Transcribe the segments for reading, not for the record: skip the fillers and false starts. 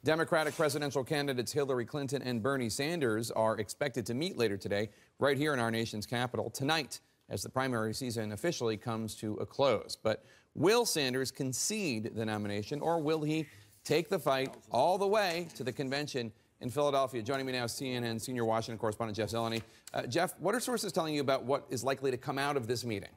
Democratic presidential candidates Hillary Clinton and Bernie Sanders are expected to meet later today, right here in our nation's capital, tonight, as the primary season officially comes to a close. But will Sanders concede the nomination, or will he take the fight all the way to the convention in Philadelphia? Joining me now is CNN senior Washington correspondent Jeff Zeleny. Jeff, what are sources telling you about what is likely to come out of this meeting?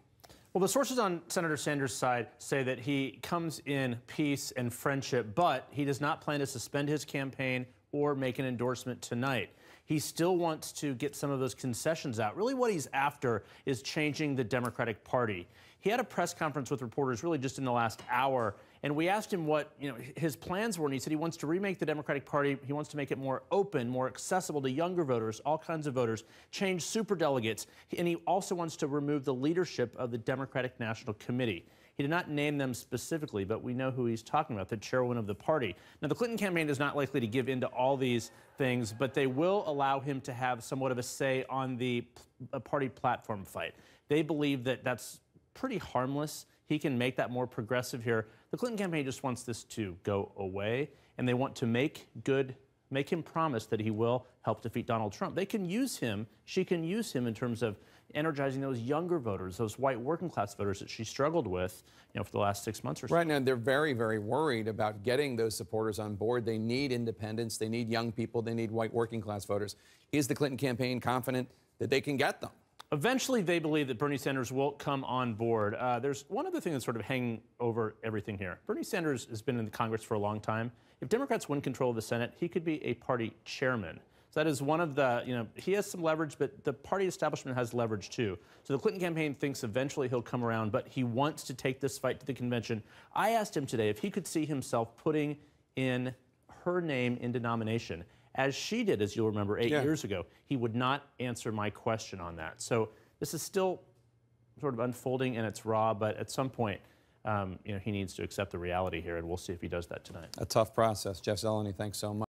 Well, the sources on Senator Sanders' side say that he comes in peace and friendship, but he does not plan to suspend his campaign or make an endorsement tonight. He still wants to get some of those concessions out. Really what he's after is changing the Democratic Party. He had a press conference with reporters really just in the last hour, and we asked him what his plans were, and he said he wants to remake the Democratic Party. He wants to make it more open, more accessible to younger voters, all kinds of voters, change superdelegates, and he also wants to remove the leadership of the Democratic National Committee. He did not name them specifically, but we know who he's talking about, the chairwoman of the party. Now, the Clinton campaign is not likely to give in to all these things, but they will allow him to have somewhat of a say on the party platform fight. They believe that that's pretty harmless. He can make that more progressive here. The Clinton campaign just wants this to go away, and they want to make him promise that he will help defeat Donald Trump. They can use him, she can use him in terms of energizing those younger voters, those white working class voters that she struggled with, for the last 6 months or so. Right now, they're very, very worried about getting those supporters on board. They need independents, they need young people, they need white working class voters. Is the Clinton campaign confident that they can get them? Eventually, they believe that Bernie Sanders will come on board. There's one other thing that's sort of hanging over everything here. Bernie Sanders has been in the Congress for a long time. If Democrats win control of the Senate, he could be a party chairman. So that is one of the, he has some leverage, but the party establishment has leverage too. So the Clinton campaign thinks eventually he'll come around, but he wants to take this fight to the convention. I asked him today if he could see himself putting in her name into nomination, as she did, as you'll remember, 8 years ago. He would not answer my question on that. So this is still sort of unfolding and it's raw, but at some point, he needs to accept the reality here, and we'll see if he does that tonight. A tough process. Jeff Zeleny, thanks so much.